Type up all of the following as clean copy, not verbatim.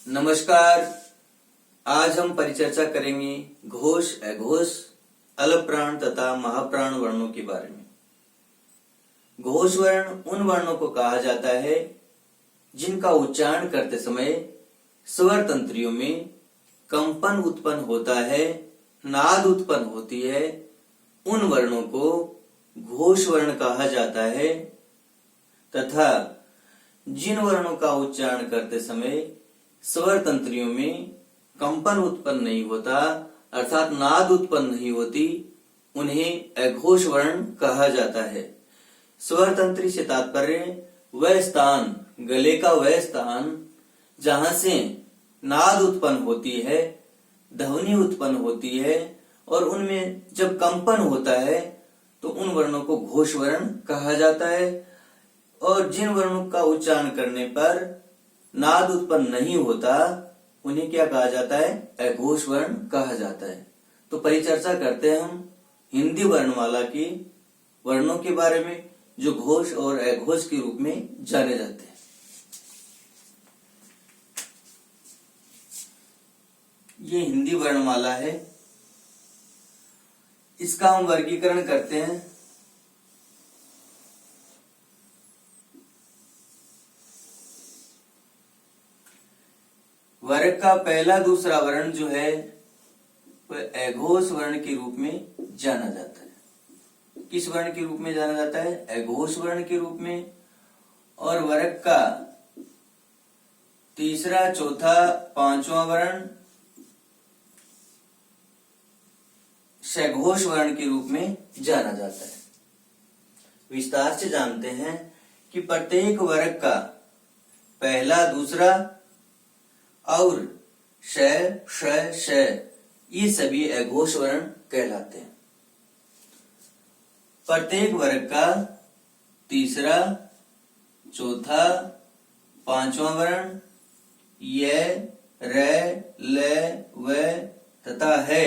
नमस्कार। आज हम परिचर्चा करेंगे घोष, अघोष, अलप्राण तथा महाप्राण वर्णों के बारे में। घोष वर्ण उन वर्णों को कहा जाता है जिनका उच्चारण करते समय स्वर तंत्रियों में कंपन उत्पन्न होता है, नाद उत्पन्न होती है। उन वर्णों को घोष वर्ण कहा जाता है तथा जिन वर्णों का उच्चारण करते समय स्वर तंत्रियों में कंपन उत्पन्न नहीं होता अर्थात नाद उत्पन्न नहीं होती, उन्हें अघोष वर्ण कहा जाता है। स्वर तंत्री से तात्पर्य वह स्थान, गले का वह स्थान जहां से नाद उत्पन्न होती है, ध्वनि उत्पन्न होती है और उनमें जब कंपन होता है तो उन वर्णों को घोष वर्ण कहा जाता है। और जिन वर्णों का उच्चारण करने पर नाद उत्पन्न नहीं होता उन्हें क्या कहा जाता है? अघोष वर्ण कहा जाता है। तो परिचर्चा करते हैं हम हिंदी वर्णमाला की वर्णों के बारे में जो घोष और अघोष के रूप में जाने जाते हैं। ये हिंदी वर्णमाला है, इसका हम वर्गीकरण करते हैं। वर्ग का पहला दूसरा वर्ण जो है वह अघोष वर्ण के रूप में जाना जाता है। किस वर्ण के रूप में जाना जाता है? अघोष वर्ण के रूप में। और वर्ग का तीसरा, चौथा, पांचवा वर्ण सघोष वर्ण के रूप में जाना जाता है। विस्तार से जानते हैं कि प्रत्येक वर्ग का पहला, दूसरा और श, श, श ये सभी अघोष वर्ण कहलाते हैं। प्रत्येक वर्ग का तीसरा, चौथा, पांचवा वर्ण य, र, ल, व तथा है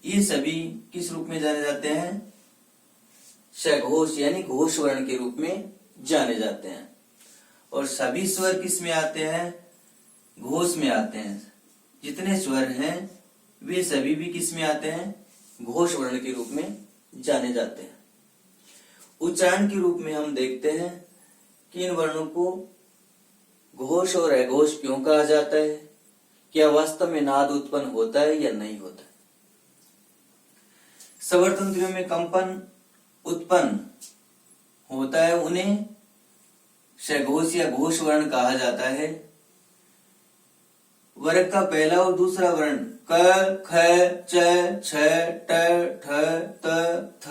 ये सभी किस रूप में जाने जाते हैं? सघोष यानी घोष वर्ण के रूप में जाने जाते हैं। और सभी स्वर किस में आते हैं? घोष में आते हैं। जितने स्वर हैं वे सभी भी किस में आते हैं? घोष वर्ण के रूप में जाने जाते हैं। उच्चारण के रूप में हम देखते हैं कि इन वर्णों को घोष और अघोष क्यों कहा जाता है, क्या वास्तव में नाद उत्पन्न होता है या नहीं होता है। स्वर तंत्रियों में कंपन उत्पन्न होता है, उन्हें सघोष या घोष वर्ण कहा जाता है। वर्ग का पहला और दूसरा वर्ण क, ख, च, छ, ट, ठ, त, थ,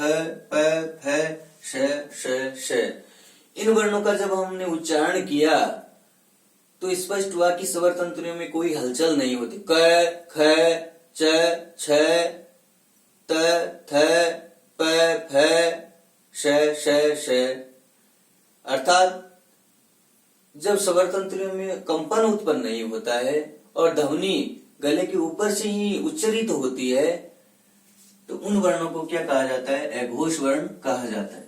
प, फ, श, श, श इन वर्णों का जब हमने उच्चारण किया तो स्पष्ट हुआ कि स्वर तंत्रियों में कोई हलचल नहीं होती। क, ख, च, छ, त, थ, प, फ, श, श, श अर्थात जब स्वर तंत्रियों में कंपन उत्पन्न नहीं होता है और ध्वनि गले के ऊपर से ही उच्चरित होती है तो उन वर्णों को क्या कहा जाता है? अघोष वर्ण कहा जाता है।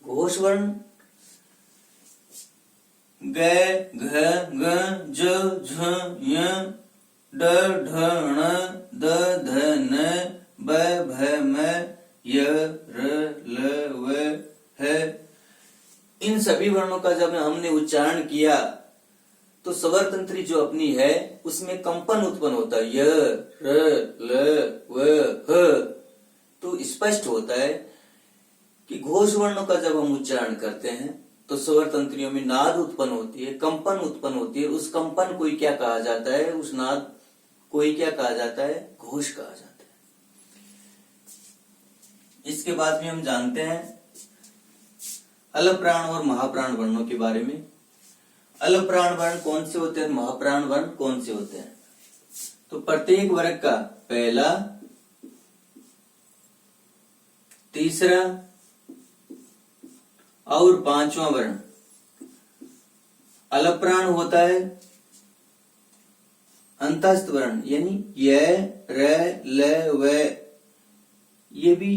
घोष वर्ण ग, घ, ग, ज, झ, य, ड, ढ, ण, द, ध, न, ब, भ, म, य, र, ल, व, ह इन सभी वर्णों का जब हमने उच्चारण किया तो स्वर तंत्री जो अपनी है उसमें कंपन उत्पन्न होता है। य, र, ल, व, ह तो स्पष्ट होता है कि घोष वर्णों का जब हम उच्चारण करते हैं तो स्वर तंत्रियों में नाद उत्पन्न होती है, कंपन उत्पन्न होती है। उस कंपन को ही क्या कहा जाता है? उस नाद को ही क्या कहा जाता है? घोष कहा जाता है। इसके बाद में हम जानते हैं अलप्राण और महाप्राण वर्णों के बारे में। अलप्राण वर्ण कौन से होते हैं, महाप्राण वर्ण कौन से होते हैं? तो प्रत्येक वर्ग का पहला, तीसरा और पांचवा वर्ण अलप्राण होता है। अंतस्थ वर्ण यानी य, र, ल, व ये भी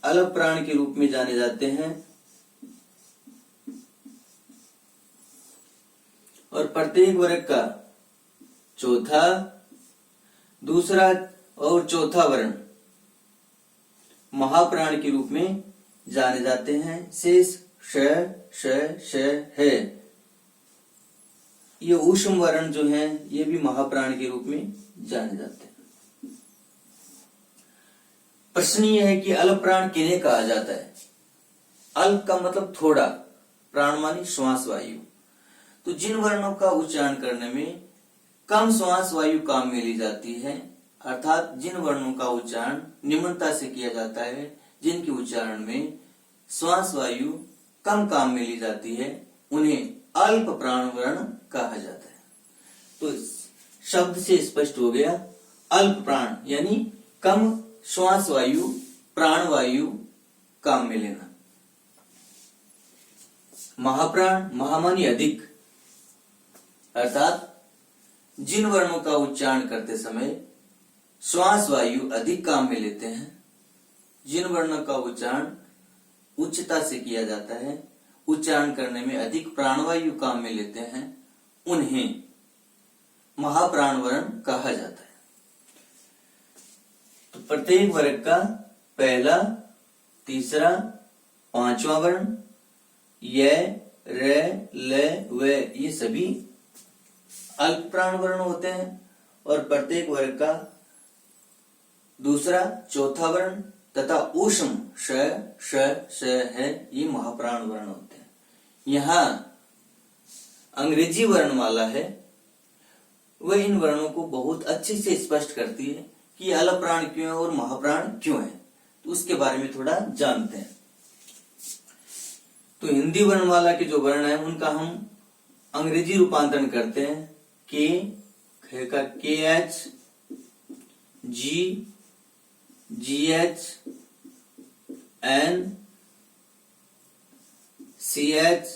अलप्राण के रूप में जाने जाते हैं। और प्रत्येक वर्ग का चौथा, दूसरा और चौथा वर्ण महाप्राण के रूप में जाने जाते हैं। शेष श, श, है। ये ऊष्म वर्ण जो है ये भी महाप्राण के रूप में जाने जाते हैं। प्रश्न ये है कि अल्प प्राण किन्हें कहा जाता है? अल्प का मतलब थोड़ा, प्राण मानी श्वास वायु। तो जिन वर्णों का उच्चारण करने में कम श्वास वायु काम में ली जाती है, अर्थात जिन वर्णों का उच्चारण निम्नता से किया जाता है, जिनके उच्चारण में श्वास वायु कम काम में ली जाती है, उन्हें अल्प प्राण वर्ण कहा जाता है। तो शब्द से स्पष्ट हो गया, अल्प प्राण यानी कम श्वास वायु, प्राण वायु काम में लेना। महाप्राण, महामानी अधिक, अर्थात जिन वर्णों का उच्चारण करते समय श्वास वायु अधिक काम में लेते हैं, जिन वर्णों का उच्चारण उच्चता से किया जाता है, उच्चारण करने में अधिक प्राणवायु काम में लेते हैं, उन्हें महाप्राण वर्ण कहा जाता है। तो प्रत्येक वर्ग का पहला, तीसरा, पांचवा वर्ण य, र, ल, व ये सभी अल्प प्राण वर्ण होते हैं और प्रत्येक वर्ग का दूसरा, चौथा वर्ण तथा ऊष्म श, श है, ये महाप्राण वर्ण होते हैं। यहाँ अंग्रेजी वर्णमाला है, वह इन वर्णों को बहुत अच्छे से स्पष्ट करती है कि अल्प प्राण क्यों है और महाप्राण क्यों है। तो उसके बारे में थोड़ा जानते हैं। तो हिंदी वर्णमाला के जो वर्ण है उनका हम अंग्रेजी रूपांतरण करते हैं। के, ख का K H, G, G H, N, C H,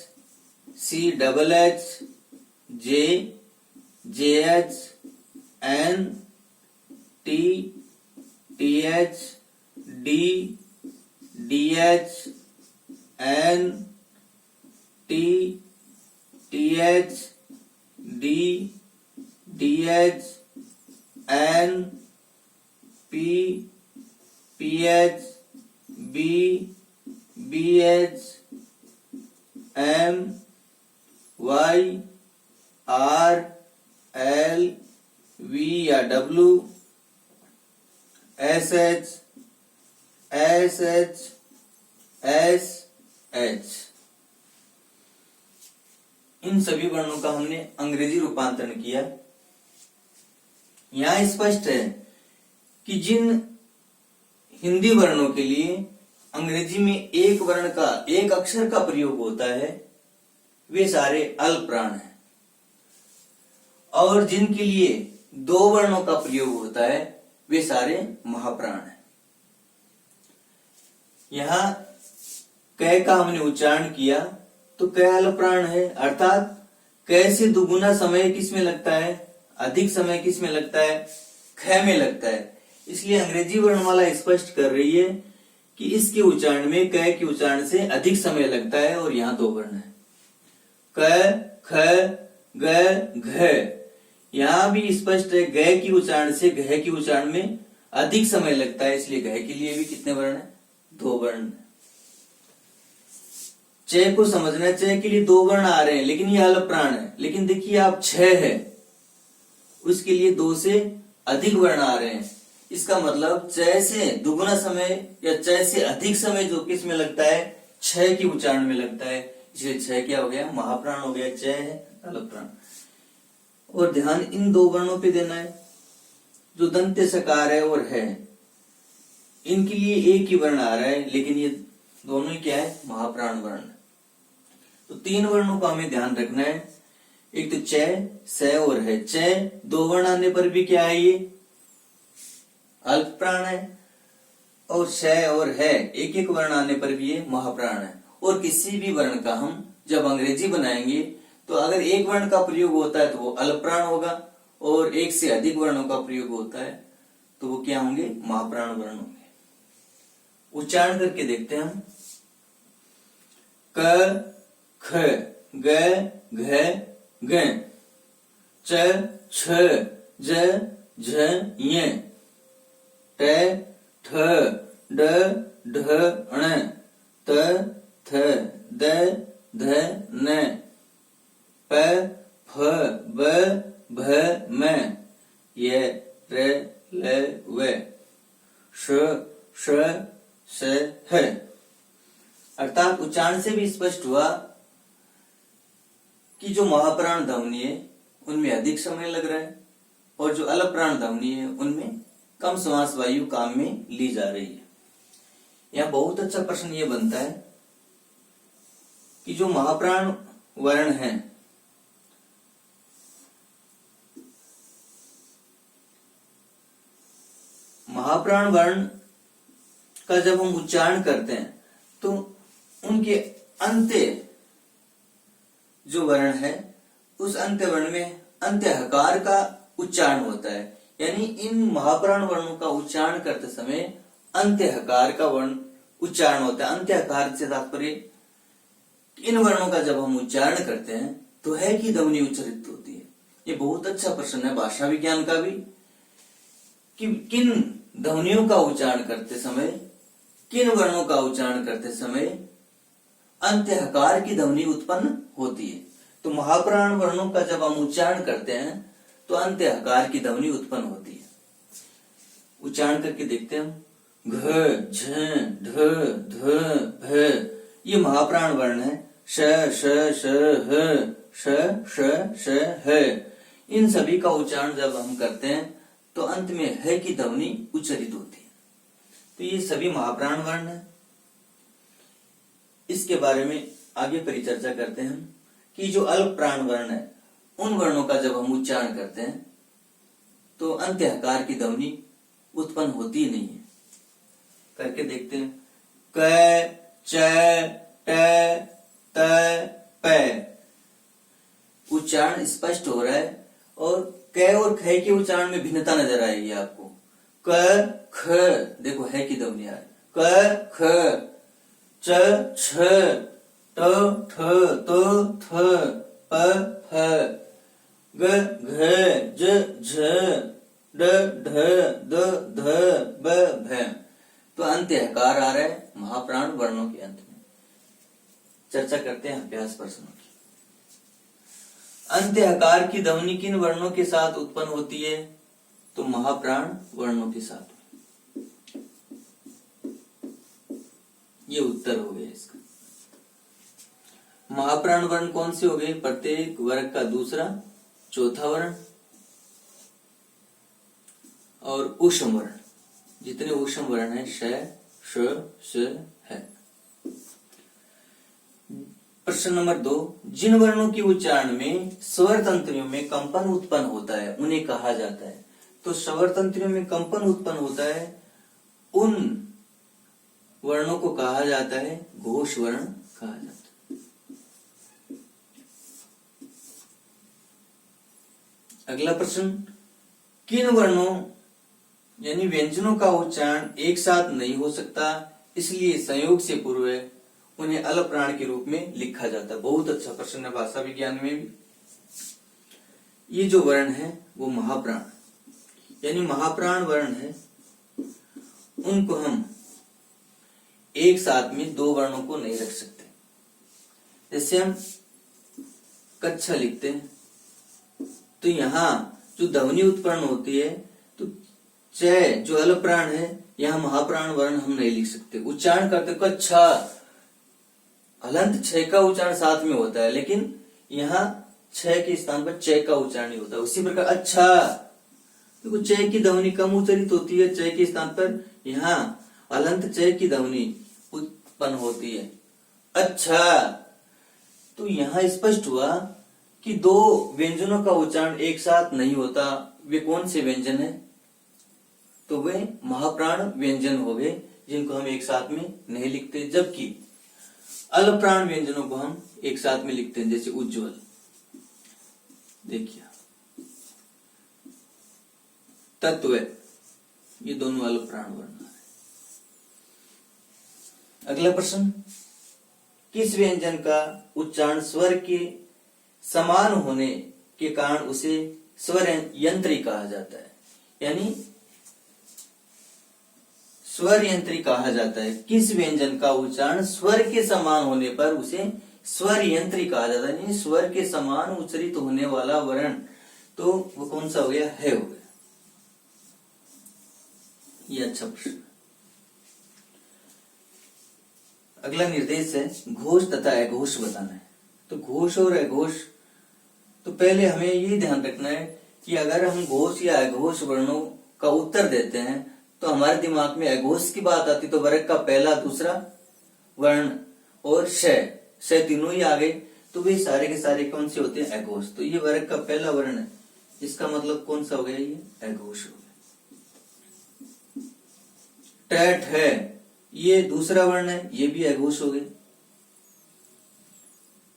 C double H, J, J H, N, T, T H, D, D H, N, T, T H, D, D H, N, P, P H, B, B H, M, Y, R, L, V या W, S H, S H, S H. इन सभी वर्णों का हमने अंग्रेजी रूपांतरण किया। यहां स्पष्ट है कि जिन हिंदी वर्णों के लिए अंग्रेजी में एक वर्ण का, एक अक्षर का प्रयोग होता है, वे सारे अल्प प्राण हैं, और जिनके लिए दो वर्णों का प्रयोग होता है वे सारे महाप्राण हैं। यहां क का हमने उच्चारण किया तो क अल्प प्राण है, अर्थात क से दुगुना समय किसमें लगता है, अधिक समय किसमें लगता है, ख में लगता है। इसलिए अंग्रेजी वर्णमाला स्पष्ट कर रही है कि इसके उच्चारण में क के उच्चारण से अधिक समय लगता है और यहाँ दो वर्ण है, क, ख, ग, घ। यहाँ भी स्पष्ट है ग की उच्चारण से घ के उच्चारण में अधिक समय लगता है, इसलिए घ के लिए भी कितने वर्ण है, दो वर्ण। च को समझना, च के लिए दो वर्ण आ रहे हैं लेकिन ये अल्प प्राण है। लेकिन देखिए आप छ है, उसके लिए दो से अधिक वर्ण आ रहे हैं। इसका मतलब च से दुगुना समय या च से अधिक समय जो किस में लगता है, छ की उच्चारण में लगता है, इसलिए छ क्या हो गया, महाप्राण हो गया, च है अल्प प्राण। और ध्यान इन दो वर्णों पे देना है, जो दंत्य सकार है और है, इनके लिए एक ही वर्ण आ रहा है लेकिन ये दोनों ही क्या है, महाप्राण वर्ण। तो तीन वर्णों को हमें ध्यान रखना है, एक तो च, स और है। च दो वर्ण आने पर भी क्या है, ये अल्प प्राण है, और श और है एक एक वर्ण आने पर भी ये महाप्राण है। और किसी भी वर्ण का हम जब अंग्रेजी बनाएंगे तो अगर एक वर्ण का प्रयोग होता है तो वो अल्प प्राण होगा, और एक से अधिक वर्णों का प्रयोग होता है तो वो क्या होंगे, महाप्राण वर्ण होंगे। उच्चारण करके देखते हैं हम, क, ख, ग, घ, ग, च, छ, ज झ ञ ट ठ ड ढ ण त थ द ध न प फ ब भ म य र ल व श श स ह। अर्थात उच्चारण से भी स्पष्ट हुआ कि जो महाप्राण ध्वनि है उनमें अधिक समय लग रहा है और जो अलप्राण ध्वनि है उनमें कम श्वास वायु काम में ली जा रही है। यहाँ बहुत अच्छा प्रश्न ये बनता है कि जो महाप्राण वर्ण है महाप्राण वर्ण का जब हम उच्चारण करते हैं तो उनके अंत्य जो वर्ण है उस अंत्य वर्ण में अंत्य हकार का उच्चारण होता है। यानी इन महाप्राण वर्णों का उच्चारण करते समय अंत्य हकार का वर्ण उच्चारण होता है। अंत्य हकार से तात्पर्य इन वर्णों का जब हम उच्चारण करते हैं तो है कि ध्वनि उच्चारित होती है। ये बहुत अच्छा प्रश्न है भाषा विज्ञान का भी कि किन ध्वनियों का उच्चारण करते समय किन वर्णों का उच्चारण करते समय अंत्य हकार की ध्वनि उत्पन्न होती है। तो महाप्राण वर्णों का जब हम उच्चारण करते हैं तो अंत्य हकार की ध्वनि उत्पन्न होती है। उच्चारण करके देखते हैं हम घ झ ढ ध भ ये महाप्राण वर्ण है। श श श ह श श श ह इन सभी का उच्चारण जब हम करते हैं तो अंत में ह की ध्वनि उच्चारित होती है। तो ये सभी महाप्राण वर्ण है। इसके बारे में आगे परिचर्चा करते हैं कि जो अल्प प्राण वर्ण है उन वर्णों का जब हम उच्चारण करते हैं तो अंत्य हकार की ध्वनि उत्पन्न होती नहीं है। करके देखते हैं क च ट त प उच्चारण स्पष्ट हो रहा है और क और ख के उच्चारण में भिन्नता नजर आएगी आपको। क ख देखो है की ध्वनि आ रही क ख च छ ट ठ त थ प फ ग घ ज झ ड ढ द ध ब भ। तो अंत्य हकार आ रहा है महाप्राण वर्णों के अंत में। चर्चा करते हैं अभ्यास प्रश्नों की। अंत्य हकार की ध्वनि किन वर्णों के साथ उत्पन्न होती है? तो महाप्राण वर्णों के साथ। ये उत्तर हो गया इसका। महाप्राण वर्ण कौन से हो गए? प्रत्येक वर्ग का दूसरा चौथा वर्ण और ऊष्म वर्ण। जितने ऊष्म वर्ण है श श स है। प्रश्न नंबर 2, जिन वर्णों के उच्चारण में स्वर तंत्रियों में कंपन उत्पन्न होता है उन्हें कहा जाता है। तो स्वर तंत्रियों में कंपन उत्पन्न होता है उन वर्णों को कहा जाता है घोष वर्ण कहा जाता है। अगला प्रश्न, किन वर्णों यानी व्यंजनों का उच्चारण एक साथ नहीं हो सकता, इसलिए संयोग से पूर्व उन्हें अलप्राण के रूप में लिखा जाता है। बहुत अच्छा प्रश्न है भाषा विज्ञान में भी। ये जो वर्ण है वो महाप्राण यानी महाप्राण वर्ण है, उनको हम एक साथ में दो वर्णों को नहीं रख सकते। जैसे हम कच्छा लिखते हैं तो यहां जो ध्वनि उत्पन्न होती है तो च जो अलप्राण है यहां महाप्राण वर्ण हम नहीं लिख सकते। उच्चारण करते कच्छा हलंत छ का उच्चारण साथ में होता है, लेकिन यहाँ छ के स्थान पर च का उच्चारण नहीं होता। उसी प्रकार अच्छा देखो च की ध्वनि कम उच्चारित होती है, च के स्थान पर यहाँ हलंत च की ध्वनि उत्पन्न होती है अच्छा। तो यहाँ स्पष्ट हुआ कि दो व्यंजनों का उच्चारण एक साथ नहीं होता। वे कौन से व्यंजन है? तो वे महाप्राण व्यंजन हो गए जिनको हम एक साथ में नहीं लिखते, जबकि अलप्राण व्यंजनों को हम एक साथ में लिखते हैं। जैसे उज्ज्वल, देखिए तत्व, ये दोनों अलप्राण वर्ण है। अगला प्रश्न, किस व्यंजन का उच्चारण स्वर के समान होने के कारण उसे स्वर यंत्री कहा जाता है, यानी स्वर यंत्री कहा जाता है। किस व्यंजन का उच्चारण स्वर के समान होने पर उसे स्वर यंत्री कहा जाता है, यानी स्वर के समान उच्चरित होने वाला वर्ण, तो वो कौन सा हो गया? है हो गया। ये अच्छा प्रश्न। अगला निर्देश है घोष तथा अघोष बताना है। तो घोष और अघोष, तो पहले हमें ये ध्यान रखना है कि अगर हम घोष या अघोष वर्णों का उत्तर देते हैं तो हमारे दिमाग में अघोष की बात आती, तो वर्ग का पहला दूसरा वर्ण और श तीनों ही आ गए, तो वे सारे के सारे कौन से होते हैं? अघोष। तो ये वर्ग का पहला वर्ण है, इसका मतलब कौन सा हो गया? ये अघोष हो गया। टैट है, ये दूसरा वर्ण है, ये भी अघोष हो गया।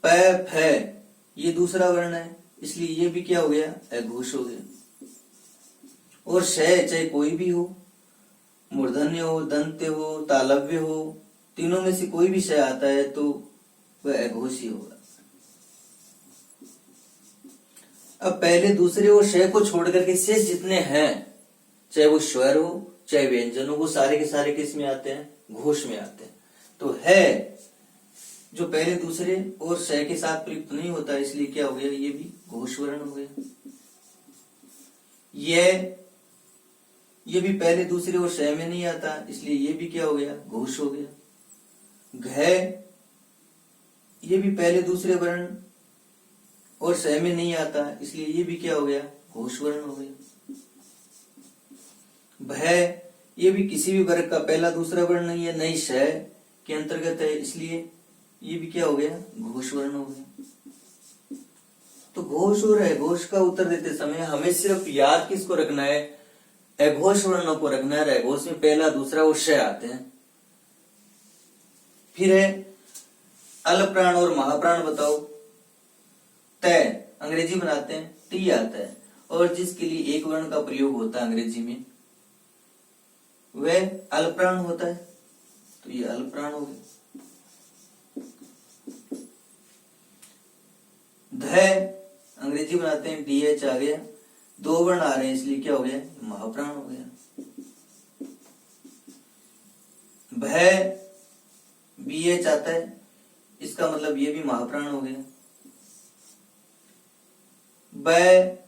पैप है, ये दूसरा वर्ण है, इसलिए ये भी क्या हो गया? अघोष हो गया। और शय चाहे कोई भी हो, मूर्धन्य हो, दंत्य हो, तालव्य हो, तीनों में से कोई भी शय आता है तो वह अघोष ही होगा। अब पहले दूसरे और शय को छोड़ करके शेष जितने हैं, चाहे वो स्वर हो चाहे व्यंजन हो, वो सारे के सारे किस में आते हैं? घोष में आते हैं। तो है जो पहले दूसरे और शय के साथ प्रयुक्त नहीं होता, इसलिए क्या हो गया? ये भी घोष वर्ण हो गया। ये भी पहले दूसरे और शय में नहीं आता, इसलिए ये भी क्या हो गया? घोष हो गया। घ, ये भी पहले दूसरे वर्ण और शय में नहीं आता, इसलिए ये भी क्या हो गया? घोष वर्ण हो गया। भय, ये भी किसी भी वर्ग का पहला दूसरा वर्ण नहीं है, नहीं शय के अंतर्गत है, इसलिए ये भी क्या हो गया? घोष वर्ण हो गया। तो घोष और अघोष का उत्तर देते समय हमें सिर्फ याद किसको रखना है? अघोष वर्णों को रखना है। अघोष में पहला दूसरा और शय आते हैं। फिर है अल्पप्राण और महाप्राण बताओ। तय अंग्रेजी बनाते हैं, टी आता है, और जिसके लिए एक वर्ण का प्रयोग होता है अंग्रेजी में वह अल्पप्राण होता है, तो ये अल्पप्राण हो गया। ध अंग्रेजी बनाते हैं, डीएच आ गया, दो वर्ण आ रहे हैं इसलिए क्या हो गया? महाप्राण हो गया। भय, बीएच आता है, इसका मतलब ये भी महाप्राण हो गया। बै,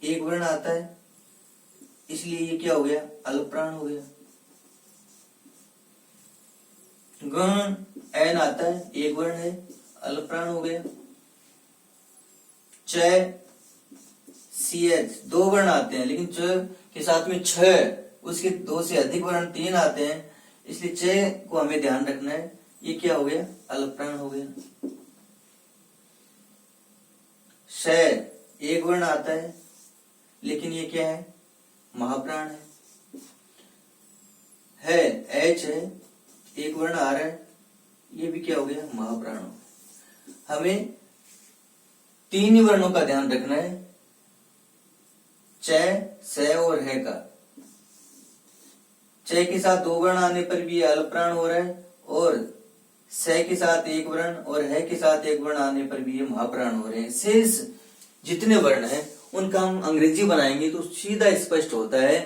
एक वर्ण आता है, इसलिए ये क्या हो गया? अल्पप्राण हो गया। गण, एन आता है, एक वर्ण है, अल्पप्राण हो गया। च, CH, दो वर्ण आते हैं, लेकिन च के साथ में छ, उसके दो से अधिक वर्ण तीन आते हैं, इसलिए च को हमें ध्यान रखना है, ये क्या हो गया? अल्पप्राण हो गया। श, एक वर्ण आता है, लेकिन ये क्या है? महाप्राण है। एच है, एक वर्ण आ रहा है, ये भी क्या हो गया? महाप्राण हो गया। हमें तीन ही वर्णों का ध्यान रखना है, च, स और है का। च के साथ दो वर्ण आने पर भी अल्पप्राण हो रहा है, और स के साथ एक वर्ण और है के साथ एक वर्ण आने पर भी ये महाप्राण हो रहे हैं। शेष जितने वर्ण हैं उनका हम अंग्रेजी बनाएंगे तो सीधा स्पष्ट होता है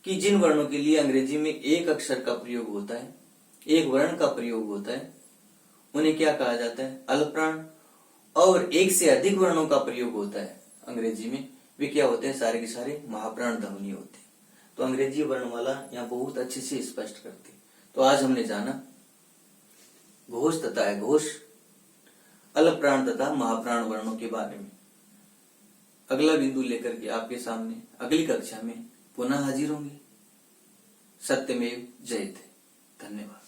कि जिन वर्णों के लिए अंग्रेजी में एक अक्षर का प्रयोग होता है, एक वर्ण का प्रयोग होता है, उन्हें क्या कहा जाता है? अल्पप्राण। और एक से अधिक वर्णों का प्रयोग होता है अंग्रेजी में, वे क्या होते हैं? सारे के सारे महाप्राण ध्वनि होते हैं। तो अंग्रेजी वर्णमाला यहाँ बहुत अच्छे से स्पष्ट करती है। तो आज हमने जाना घोष तथा अघोष, अल्पप्राण तथा महाप्राण वर्णों के बारे में। अगला बिंदु लेकर के आपके सामने अगली कक्षा में पुनः हाजिर होंगे। सत्यमेव जयते। धन्यवाद।